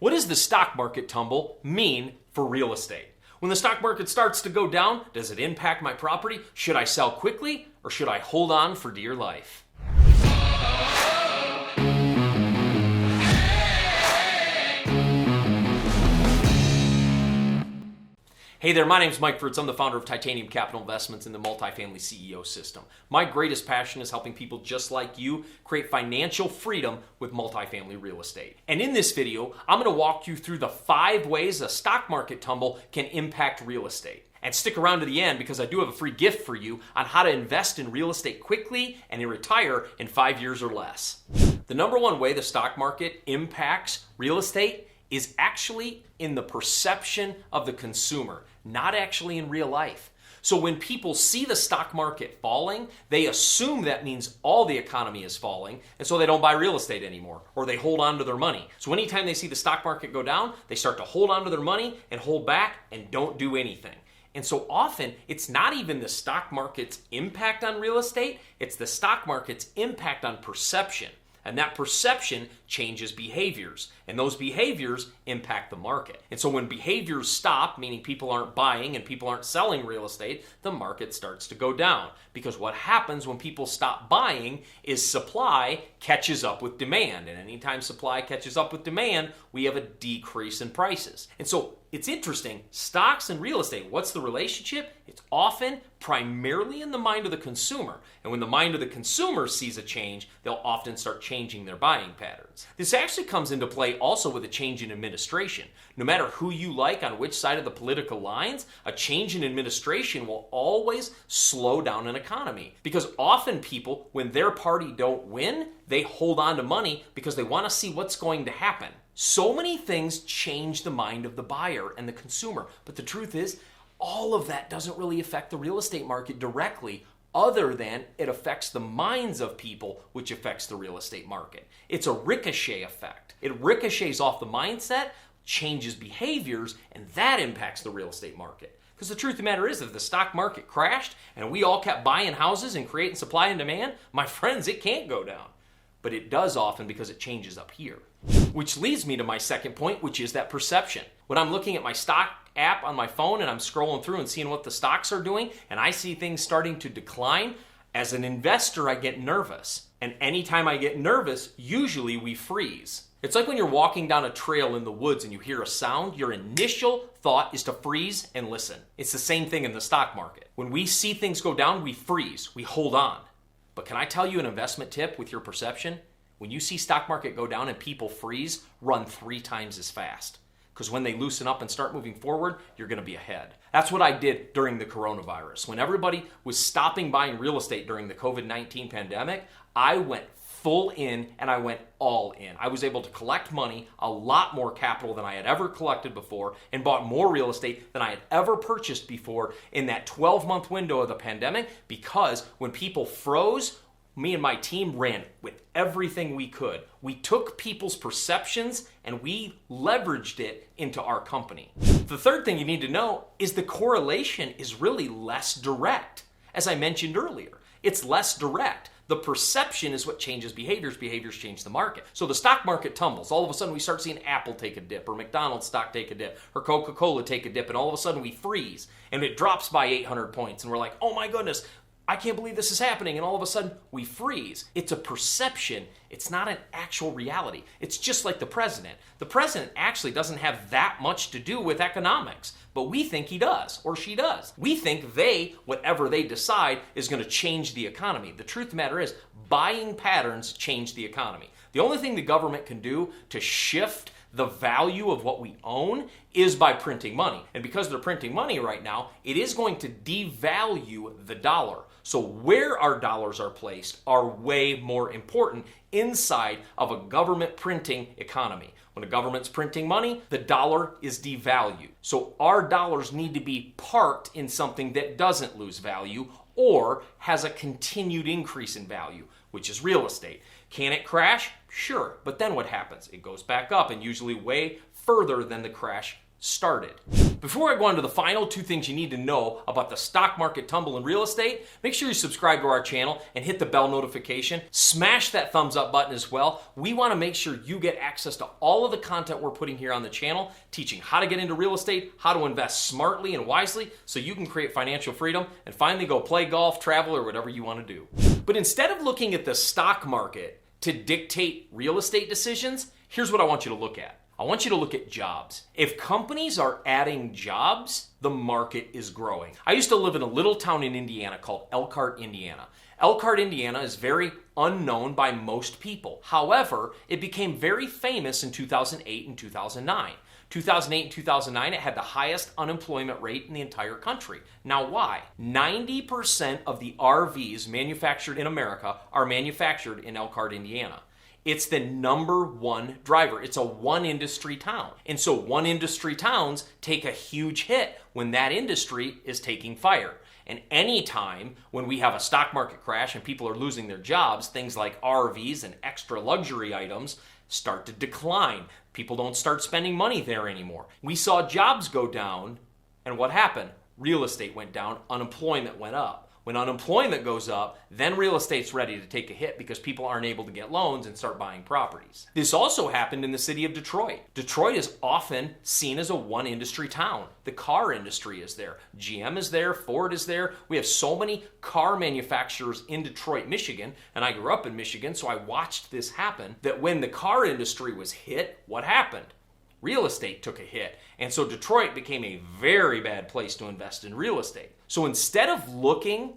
What does the stock market tumble mean for real estate? When the stock market starts to go down, does it impact my property? Should I sell quickly or should I hold on for dear life? Hey there, my name's Mike Fritz. I'm the founder of Titanium Capital Investments in the multifamily CEO system. My greatest passion is helping people just like you create financial freedom with multifamily real estate. And in this video, I'm going to walk you through the 5 ways a stock market tumble can impact real estate. And stick around to the end because I do have a free gift for you on how to invest in real estate quickly and retire in 5 years or less. The number one way the stock market impacts real estate is actually in the perception of the consumer, not actually in real life. So when people see the stock market falling, they assume that means all the economy is falling, and so they don't buy real estate anymore, or they hold on to their money. So anytime they see the stock market go down, they start to hold on to their money and hold back and don't do anything. And so often, it's not even the stock market's impact on real estate, it's the stock market's impact on perception. And that perception changes behaviors, and those behaviors impact the market. And so when behaviors stop, meaning people aren't buying and people aren't selling real estate, the market starts to go down. Because what happens when people stop buying is supply catches up with demand. And anytime supply catches up with demand, we have a decrease in prices. And so it's interesting, stocks and real estate, what's the relationship? It's often primarily in the mind of the consumer. And when the mind of the consumer sees a change, they'll often start changing their buying patterns. This actually comes into play also with a change in administration. No matter who you like on which side of the political lines, a change in administration will always slow down an economy. Because often people, when their party don't win, they hold on to money because they want to see what's going to happen. So many things change the mind of the buyer and the consumer. But the truth is, all of that doesn't really affect the real estate market directly, other than it affects the minds of people, which affects the real estate market. It's a ricochet effect. It ricochets off the mindset, changes behaviors, and that impacts the real estate market. Because the truth of the matter is, if the stock market crashed and we all kept buying houses and creating supply and demand, my friends, it can't go down. But it does often because it changes up here. Which leads me to my second point, which is that perception. When I'm looking at my stock app on my phone and I'm scrolling through and seeing what the stocks are doing, and I see things starting to decline, as an investor, I get nervous. And anytime I get nervous, usually we freeze. It's like when you're walking down a trail in the woods and you hear a sound, your initial thought is to freeze and listen. It's the same thing in the stock market. When we see things go down, we freeze, we hold on. But can I tell you an investment tip with your perception? When you see stock market go down and people freeze, run 3 times as fast. Because when they loosen up and start moving forward, you're going to be ahead. That's what I did during the coronavirus. When everybody was stopping buying real estate during the COVID-19 pandemic, I went full in and I went all in. I was able to collect money, a lot more capital than I had ever collected before, and bought more real estate than I had ever purchased before in that 12-month window of the pandemic, because when people froze, me and my team ran with everything we could. We took people's perceptions and we leveraged it into our company. The third thing you need to know is the correlation is really less direct. As I mentioned earlier, it's less direct. The perception is what changes behaviors. Behaviors change the market. So the stock market tumbles. All of a sudden we start seeing Apple take a dip, or McDonald's stock take a dip, or Coca-Cola take a dip, and all of a sudden we freeze and it drops by 800 points and we're like, oh my goodness, I can't believe this is happening, and all of a sudden we freeze. It's a perception. It's not an actual reality. It's just like the president. The president actually doesn't have that much to do with economics, but we think he does, or she does. We think whatever they decide is going to change the economy. The truth of the matter is, buying patterns change the economy. The only thing the government can do to shift the value of what we own is by printing money. And because they're printing money right now, it is going to devalue the dollar. So where our dollars are placed are way more important inside of a government printing economy. When a government's printing money, the dollar is devalued. So our dollars need to be parked in something that doesn't lose value or has a continued increase in value, which is real estate. Can it crash? Sure, but then what happens? It goes back up, and usually way further than the crash started. Before I go on to the final two things you need to know about the stock market tumble in real estate, make sure you subscribe to our channel and hit the bell notification. Smash that thumbs up button as well. We want to make sure you get access to all of the content we're putting here on the channel, teaching how to get into real estate, how to invest smartly and wisely so you can create financial freedom and finally go play golf, travel, or whatever you want to do. But instead of looking at the stock market to dictate real estate decisions, here's what I want you to look at. I want you to look at jobs. If companies are adding jobs, the market is growing. I used to live in a little town in Indiana called Elkhart, Indiana. Elkhart, Indiana is very unknown by most people. However, it became very famous in 2008 and 2009. 2008 and 2009, it had the highest unemployment rate in the entire country. Now why? 90% of the RVs manufactured in America are manufactured in Elkhart, Indiana. It's the number one driver. It's a one industry town. And so one industry towns take a huge hit when that industry is taking fire. And anytime when we have a stock market crash and people are losing their jobs, things like RVs and extra luxury items start to decline. People don't start spending money there anymore. We saw jobs go down, and what happened? Real estate went down, unemployment went up. When unemployment goes up, then real estate's ready to take a hit because people aren't able to get loans and start buying properties. This also happened in the city of Detroit. Detroit is often seen as a one industry town. The car industry is there. GM is there. Ford is there. We have so many car manufacturers in Detroit, Michigan, and I grew up in Michigan, so I watched this happen, that when the car industry was hit, what happened? Real estate took a hit. And so Detroit became a very bad place to invest in real estate. So instead of looking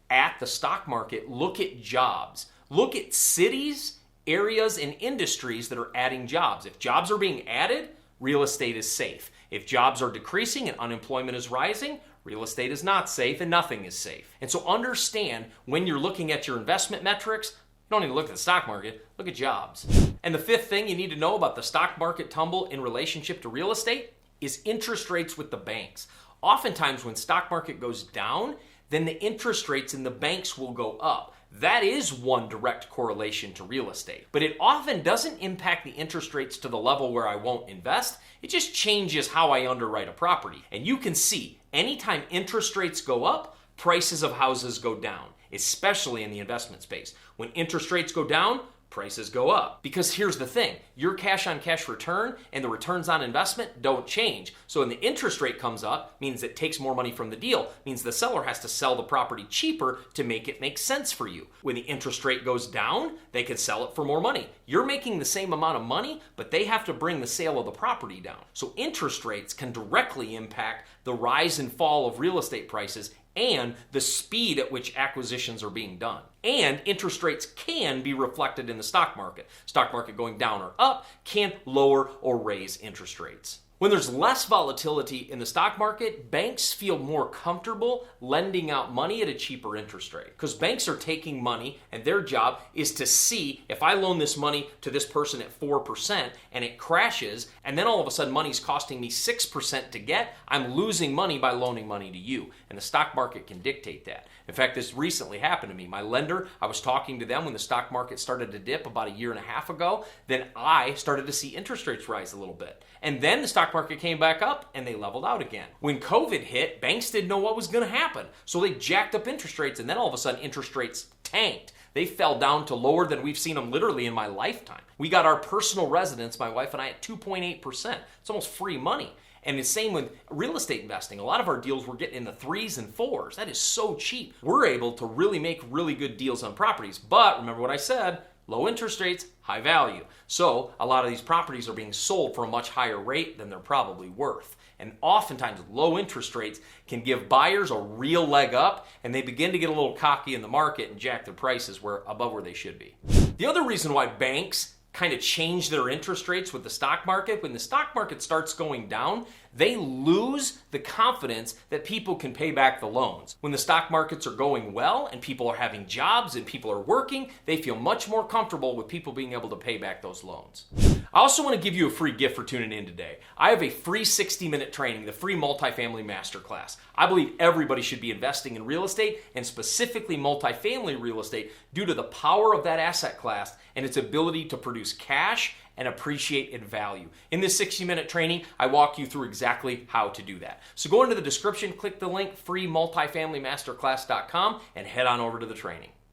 at the stock market, look at jobs. Look at cities, areas, and industries that are adding jobs. If jobs are being added, real estate is safe. If jobs are decreasing and unemployment is rising, real estate is not safe and nothing is safe. And so understand when you're looking at your investment metrics, you don't need to look at the stock market, look at jobs. And the fifth thing you need to know about the stock market tumble in relationship to real estate is interest rates with the banks. Oftentimes when stock market goes down, then the interest rates in the banks will go up. That is one direct correlation to real estate. But it often doesn't impact the interest rates to the level where I won't invest. It just changes how I underwrite a property. And you can see, anytime interest rates go up, prices of houses go down, especially in the investment space. When interest rates go down, prices go up. Because here's the thing, your cash on cash return and the returns on investment don't change. So when the interest rate comes up, means it takes more money from the deal, means the seller has to sell the property cheaper to make it make sense for you. When the interest rate goes down, they can sell it for more money. You're making the same amount of money, but they have to bring the sale of the property down. So interest rates can directly impact the rise and fall of real estate prices and the speed at which acquisitions are being done. And interest rates can be reflected in the stock market. Stock market going down or up can lower or raise interest rates. When there's less volatility in the stock market, banks feel more comfortable lending out money at a cheaper interest rate. Because banks are taking money and their job is to see if I loan this money to this person at 4% and it crashes, and then all of a sudden money's costing me 6% to get, I'm losing money by loaning money to you. And the stock market can dictate that. In fact, this recently happened to me. My lender, I was talking to them when the stock market started to dip about a year and a half ago. Then I started to see interest rates rise a little bit. And then the stock market came back up and they leveled out again. When COVID hit, banks didn't know what was going to happen. So they jacked up interest rates, and then all of a sudden interest rates tanked. They fell down to lower than we've seen them literally in my lifetime. We got our personal residence, my wife and I, at 2.8%. It's almost free money. And the same with real estate investing. A lot of our deals we're getting in the 3s and 4s. That is so cheap. We're able to really make really good deals on properties. But remember what I said, low interest rates, high value. So a lot of these properties are being sold for a much higher rate than they're probably worth. And oftentimes low interest rates can give buyers a real leg up, and they begin to get a little cocky in the market and jack their prices above where they should be. The other reason why banks kind of change their interest rates with the stock market, when the stock market starts going down, they lose the confidence that people can pay back the loans. When the stock markets are going well and people are having jobs and people are working, they feel much more comfortable with people being able to pay back those loans. I also want to give you a free gift for tuning in today. I have a free 60-minute training, the free multifamily masterclass. I believe everybody should be investing in real estate, and specifically multifamily real estate, due to the power of that asset class and its ability to produce cash and appreciate and value. In this 60-minute training, I walk you through exactly how to do that. So go into the description, click the link, freemultifamilymasterclass.com, and head on over to the training.